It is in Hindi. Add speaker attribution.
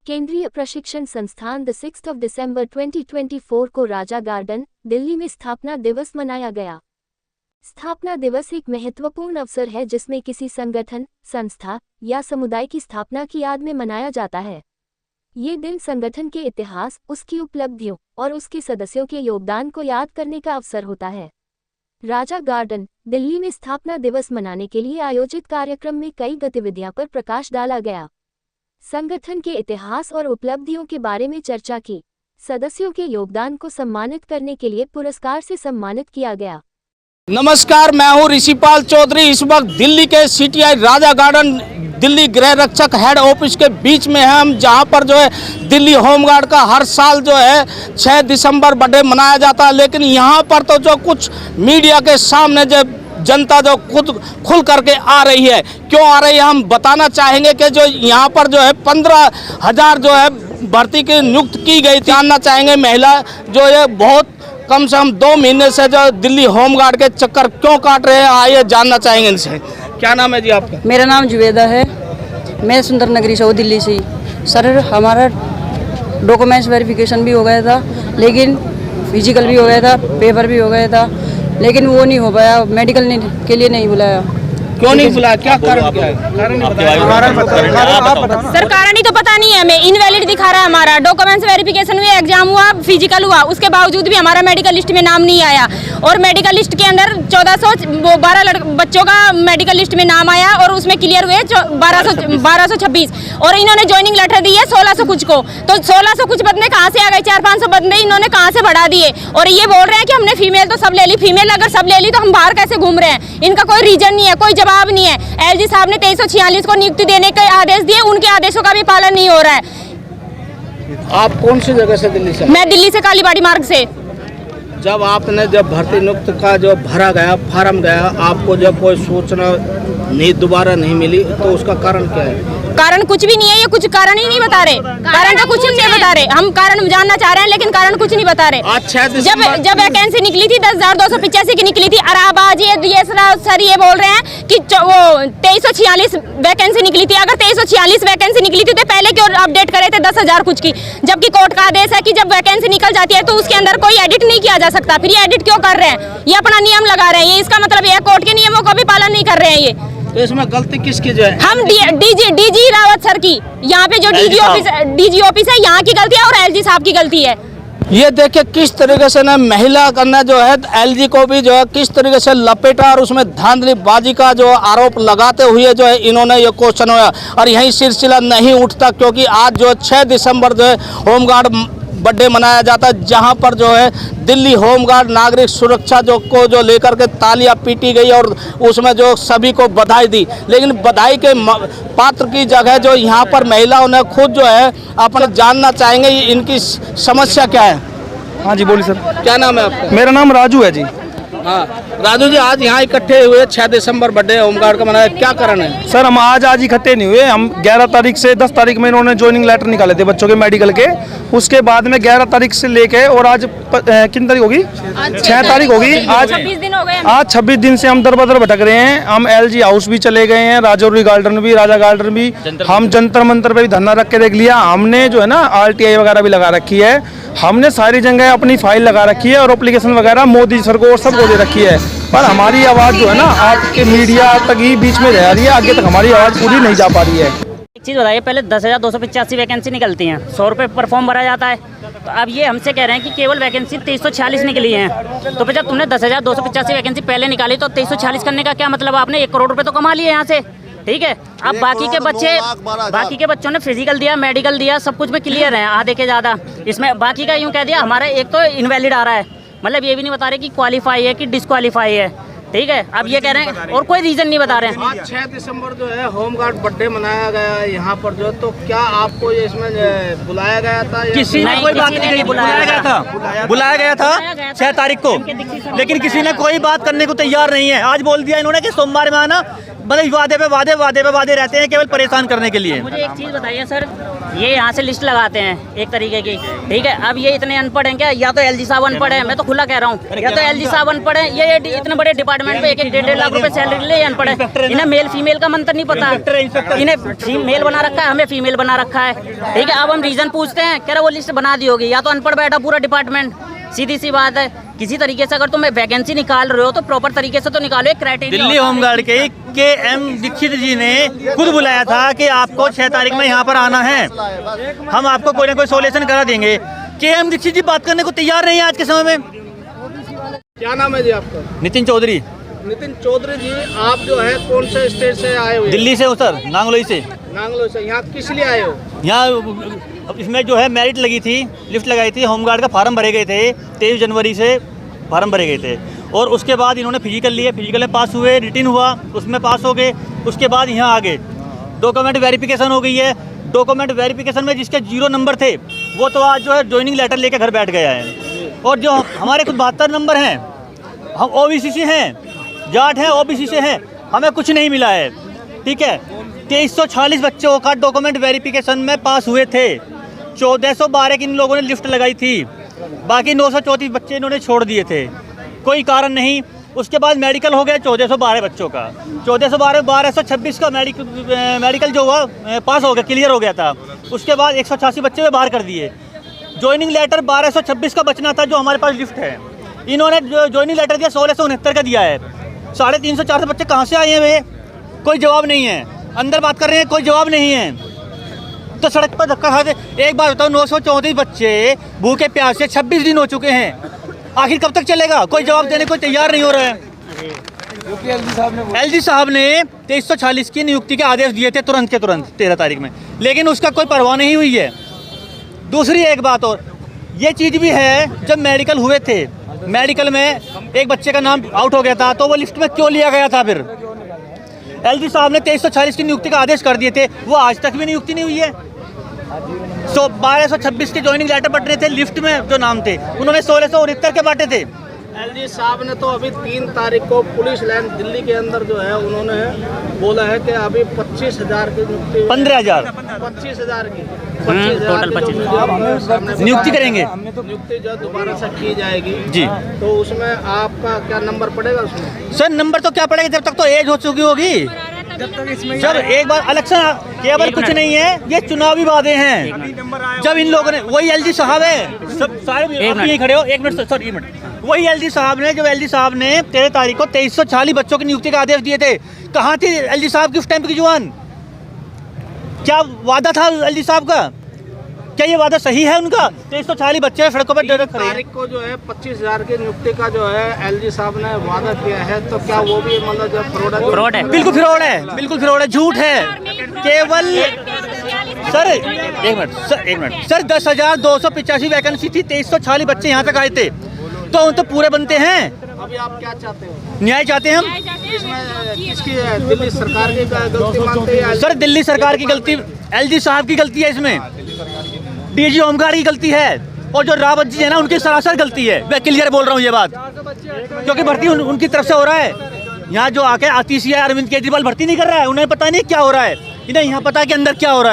Speaker 1: केंद्रीय प्रशिक्षण संस्थान 6 दिसंबर 2024 को राजा गार्डन, दिल्ली में स्थापना दिवस मनाया गया। स्थापना दिवस एक महत्वपूर्ण अवसर है जिसमें किसी संगठन, संस्था या समुदाय की स्थापना की याद में मनाया जाता है। ये दिन संगठन के इतिहास, उसकी उपलब्धियों और उसके सदस्यों के योगदान को याद करने का अवसर होता है। राजा गार्डन, दिल्ली में स्थापना दिवस मनाने के लिए आयोजित कार्यक्रम में कई गतिविधियों पर प्रकाश डाला गया। संगठन के इतिहास और उपलब्धियों के बारे में चर्चा की। सदस्यों के योगदान को सम्मानित करने के लिए पुरस्कार से सम्मानित किया गया।
Speaker 2: नमस्कार, मैं हूं ऋषिपाल चौधरी। इस वक्त दिल्ली के सीटीआई राजा गार्डन, दिल्ली गृह रक्षक हेड ऑफिस के बीच में है हम, जहां पर जो है दिल्ली होमगार्ड का हर साल जो है 6 दिसंबर बर्थडे मनाया जाता है। लेकिन यहां पर तो जो कुछ मीडिया के सामने जो जनता जो खुल करके आ रही है, क्यों आ रही है हम बताना चाहेंगे कि जो यहाँ पर जो है 15,000 जो है भर्ती की नियुक्त की गई। जानना चाहेंगे महिला जो है बहुत कम से कम 2 महीने से जो दिल्ली होमगार्ड के चक्कर क्यों काट रहे हैं, आइए जानना चाहेंगे इनसे। क्या नाम है जी आपका?
Speaker 3: मेरा नाम जुवेदा है, मैं सुंदर नगरी से हूँ, दिल्ली से। सर, हमारा डॉक्यूमेंट्स वेरिफिकेशन भी हो गया था, लेकिन फिजिकल भी हो गया था, पेपर भी हो गया था, लेकिन वो नहीं हो पाया। मेडिकल के लिए नहीं बुलाया।
Speaker 2: क्यों नहीं बुलाया? क्या कारण क्या है? कारण
Speaker 4: सर, कारण ही तो पता नहीं है हमें। इनवैलिड दिखा रहा है हमारा। डॉक्यूमेंट्स वेरिफिकेशन हुआ, एग्जाम हुआ, फिजिकल हुआ, उसके बावजूद भी हमारा मेडिकल लिस्ट में नाम नहीं आया। और मेडिकल लिस्ट के अंदर 1412 बच्चों का मेडिकल लिस्ट में नाम आया और उसमें क्लियर हुए 1226। और इन्होंने ज्वाइनिंग लेटर दी है 1600 कुछ को। तो 1600 कुछ बंदे कहाँ से आ गए? 400-500 बंदे इन्होंने कहाँ से बढ़ा दिए? और ये बोल रहे हैं कि हमने फीमेल तो सब ले ली। फीमेल अगर सब ले ली तो हम बाहर कैसे घूम रहे हैं? इनका कोई रीजन नहीं है, कोई जवाब नहीं है। एलजी साहब ने 2346 को नियुक्ति देने के आदेश दिए, उनके आदेशों का भी पालन नहीं हो रहा है।
Speaker 2: आप कौन सी जगह से दिल्ली से?
Speaker 4: मैं दिल्ली से कालीबाड़ी मार्ग से।
Speaker 2: जब आपने भर्ती नियुक्त का जो भरा गया फार्म गया, आपको जब कोई सूचना नहीं दोबारा नहीं मिली, तो उसका कारण क्या है?
Speaker 4: कारण कुछ भी नहीं है, ये कुछ कारण ही नहीं बता रहे। कारण तो कुछ नहीं बता रहे। हम कारण जानना चाह रहे हैं लेकिन कारण कुछ नहीं बता रहे। जब वैकेंसी निकली थी 10,285 की निकली थी। अराबाज ये सर ये बोल रहे हैं कि वो 2346 वैकेंसी निकली थी। अगर 2346 वैकेंसी निकली थी तो पहले क्यों अपडेट करे थे 10,000 कुछ की? जबकि कोर्ट का आदेश है कि जब वैकेंसी निकल जाती है तो उसके अंदर कोई एडिट नहीं किया जा सकता। फिर ये एडिट क्यों कर रहे हैं? ये अपना नियम लगा रहे हैं। ये इसका मतलब ये कोर्ट के नियमों का भी पालन नहीं कर रहे हैं। ये
Speaker 2: तो इसमें गलती किसकी जो है?
Speaker 4: हम डीजी रावत सर की, यहाँ पे जो डीजी ऑफिस है यहाँ की गलती है और एलजी साहब की गलती है।
Speaker 2: ये देखिए किस तरीके से ना महिला करना जो है एलजी को भी जो है किस तरीके से लपेटा और उसमें धांधलीबाजी का जो आरोप लगाते हुए जो है इन्होंने ये क्वेश्चन हुआ। और यही सिलसिला नहीं उठता, क्योंकि आज जो 6 दिसंबर जो है होमगार्ड बर्थडे मनाया जाता है, जहां पर जो है दिल्ली होमगार्ड नागरिक सुरक्षा जो लेकर के तालियां पीटी गई और उसमें जो सभी को बधाई दी। लेकिन बधाई के पात्र की जगह जो यहां पर महिलाओं ने खुद जो है अपना जानना चाहेंगे इनकी समस्या क्या है।
Speaker 5: हाँ जी, बोलिए सर।
Speaker 2: क्या नाम है आपका?
Speaker 5: मेरा नाम राजू है जी।
Speaker 2: हाँ राजू जी, आज यहाँ इकट्ठे हुए 6 दिसंबर बर्थडे होमगार्ड का मनाया, क्या कारण है?
Speaker 5: सर, हम आज इकट्ठे नहीं हुए। हम 11 तारीख से 10 तारीख में इन्होंने ज्वाइनिंग लेटर निकाले थे बच्चों के मेडिकल के। उसके बाद में 11 तारीख से लेके और आज कितनी तारीख होगी? 6 तारीख होगी। आज
Speaker 4: 26 दिन हो गए।
Speaker 5: आज 26 दिन से हम दर बदर भटक रहे हैं। हम एलजी हाउस भी चले गए हैं, राजौरी गार्डन भी, राजा गार्डन भी, हम जंतर मंतर पे भी धरना रख के देख लिया। हमने जो है ना RTI वगैरह भी लगा रखी है। हमने सारी जगह अपनी फाइल लगा रखी है और एप्लीकेशन वगैरह मोदी सर को और सबको दे रखी है। पर हमारी आवाज़ जो है ना आपके मीडिया तक ही बीच में रह रही है, आगे तक हमारी आवाज़ पूरी नहीं जा पा रही है।
Speaker 6: एक चीज़ बताइए, पहले 10,285 वैकेंसी निकलती हैं, 100 रुपये पर फॉर्म भरा जाता है। तो अब ये हमसे कह रहे हैं कि केवल वैकेंसी 2346 निकली हैं। तो फिर जब तुमने 10,285 वैकेंसी पहले निकाली तो 2346 करने का क्या मतलब? आपने 1 करोड़ रुपये तो कमा लिए यहाँ से, ठीक है। अब बाकी के बच्चों ने फिजिकल दिया, मेडिकल दिया, सब कुछ में क्लियर है, आधे के ज़्यादा। इसमें बाकी का यूँ कह दिया हमारा एक तो इनवैलिड आ रहा है, मतलब ये भी नहीं बता रहे कि क्वालिफाई है कि डिसक्वालीफाई है, ठीक है। अब ये कह रहे हैं और कोई रीजन नहीं बता रहे हैं।
Speaker 2: आज 6 दिसंबर जो है होमगार्ड बर्थडे मनाया गया है यहाँ पर जो, तो क्या आपको ये इसमें बुलाया गया था?
Speaker 7: किसी ने कोई बात नहीं, बुलाया गया था 6 तारीख को, लेकिन किसी ने कोई बात करने को तैयार नहीं है। आज बोल दिया इन्होंने कि सोमवार में आना, मतलब वादे पे वादे रहते हैं केवल परेशान करने के लिए।
Speaker 6: मुझे एक चीज़ बताइए सर, ये यहाँ से लिस्ट लगाते हैं एक तरीके की, ठीक है। अब ये इतने अनपढ़ हैं क्या? या तो एलजी साहब अनपढ़ है, मैं तो खुला कह रहा हूँ, या तो एलजी साहब अनपढ़ है, ये इतने बड़े डिपार्टमेंट में 1-1 लाख रुपए सैलरी ले अनपढ़ है। इन्हें मेल फीमेल का मंत्र नहीं पता, इन्हें मेल बना रखा है, हमें फीमेल बना रखा है, ठीक है। अब हम रीजन पूछते हैं, कह रहा वो लिस्ट बना दी होगी, या तो अनपढ़ बैठा पूरा डिपार्टमेंट। सीधी सी बात है, किसी तरीके से अगर तुम वैकेंसी निकाल रहे हो तो प्रॉपर तरीके से तो निकालो, एक क्राइटेरिया।
Speaker 7: दिल्ली होमगार्ड के एम दीक्षित जी ने खुद बुलाया था कि आपको 6 तारीख में यहाँ पर आना है, हम आपको कोई ना कोई सोल्यूशन करा देंगे। के एम दीक्षित जी बात करने को तैयार नहीं है आज के समय में।
Speaker 2: क्या नाम है जी आपका?
Speaker 7: नितिन चौधरी।
Speaker 2: नितिन चौधरी जी, आप जो है कौन से स्टेट से आए हुए?
Speaker 7: दिल्ली से हूँ सर, नांगलोई से।
Speaker 2: नांगलो से। यहाँ किस लिए आए हो?
Speaker 7: यहाँ इसमें जो है मेरिट लगी थी, लिस्ट लगाई थी, होमगार्ड का फार्म भरे गए थे, 23 जनवरी से फार्म भरे गए थे, और उसके बाद इन्होंने फिजिकल लिए, फिजिकल में पास हुए, रिटिन हुआ, उसमें पास हो गए। उसके बाद यहाँ आ गए, डॉक्यूमेंट वेरिफिकेशन हो गई है। डॉक्यूमेंट वेरिफिकेशन में जिसके 0 नंबर थे वो तो आज जो है ज्वाइनिंग लेटर लेके घर बैठ गया है। और जो हमारे कुछ 72 नंबर हैं, हम ओबीसी से हैं, जाट हैं, ओबीसी से हैं, हमें कुछ नहीं मिला है, ठीक है। 2340 बच्चों का डॉक्यूमेंट वेरिफिकेशन में पास हुए थे, 1412 की इन लोगों ने लिस्ट लगाई थी, बाकी 934 बच्चे इन्होंने छोड़ दिए थे, कोई कारण नहीं। उसके बाद मेडिकल हो गया 1412 बच्चों का, 1226 का मेडिकल जो हुआ पास हो गया, क्लियर हो गया था। उसके बाद 186 बच्चे बाहर कर दिए। ज्वाइनिंग लेटर 1226 का बचना था जो हमारे पास लिस्ट है, इन्होंने ज्वाइनिंग लेटर दिया 1669 का दिया है। 350-400 बच्चे कहाँ से आए हैं वे? कोई जवाब नहीं है। अंदर बात कर रहे हैं, कोई जवाब नहीं है, तो सड़क पर धक्का खाते। एक बात बताओ, 934 बच्चे भूखे प्यासे 26 दिन हो चुके हैं, आखिर कब तक चलेगा? कोई जवाब देने को तैयार नहीं हो रहा है। एलजी साहब ने 2340 की नियुक्ति के आदेश दिए थे तुरंत के तुरंत 13 तारीख में, लेकिन उसका कोई परवाह नहीं हुई है। दूसरी एक बात और, ये चीज़ भी है, जब मेडिकल हुए थे, मेडिकल में एक बच्चे का नाम आउट हो गया था, तो वो लिस्ट में क्यों लिया गया था? फिर एलजी साहब ने 2340 की नियुक्ति का आदेश कर दिए थे, वो आज तक भी नियुक्ति नहीं हुई है। 1226 के ज्वाइनिंग लेटर बट रहे थे, लिस्ट में जो नाम थे उन्होंने 1669 के बांटे थे।
Speaker 2: एलजी साहब ने तो अभी 3 तारीख को पुलिस लाइन दिल्ली के अंदर जो है उन्होंने बोला है कि अभी 25,000 की नियुक्ति,
Speaker 7: 15,000
Speaker 2: 25,000 की
Speaker 6: टोटल
Speaker 7: 25,000 नियुक्ति करेंगे।
Speaker 2: नियुक्ति जो दोबारा से की जाएगी
Speaker 7: जी,
Speaker 2: तो उसमें आपका क्या नंबर पड़ेगा उसमें?
Speaker 7: सर नंबर तो क्या पड़ेगा, जब तक तो एज हो चुकी होगी। सर एक बार इलेक्शन केवल कुछ नहीं है, ये चुनावी वादे हैं। जब इन लोगों ने, वही एलजी साहब है, सब सारे यहीं खड़े हो, एक मिनट सर, एक मिनट। वही एलजी साहब ने, जब एलजी साहब ने 13 तारीख को 2340 बच्चों की नियुक्ति का आदेश दिए थे, कहाँ थी एलजी साहब की उस टाइम की जुबान? क्या वादा था एलजी साहब का? क्या ये वादा सही है उनका? 2340 बच्चे सड़कों पर डर खड़े।
Speaker 2: तारीख को जो है 25,000 की नियुक्ति का जो है एलजी साहब ने वादा किया है, तो क्या वो भी मतलब जो फ्रॉड है?
Speaker 7: बिल्कुल फ्रॉड है, बिल्कुल फ्रॉड है, झूठ है। केवल सर एक मिनट सर 10,285 वैकेंसी थी, 2340 बच्चे यहाँ तक आए थे, तो पूरे बनते हैं।
Speaker 2: अभी आप क्या चाहते हो?
Speaker 7: न्याय चाहते हैं हम।
Speaker 2: इसमें किसकी है? दिल्ली सरकार की गलती मानते हैं?
Speaker 7: सर दिल्ली सरकार की गलती, एलजी साहब की गलती है, इसमें डीजी होमगार्ड की गलती है, और जो रावत जी है ना, उनकी सरासर गलती है। मैं क्लियर बोल रहा हूँ ये बात, क्योंकि भर्ती उनकी तरफ से हो रहा है। यहाँ जो आके आतिशी है, अरविंद केजरीवाल भर्ती नहीं कर रहा है, उन्हें पता नहीं क्या हो रहा है, इन्हें यहाँ पता है कि अंदर क्या हो रहा है।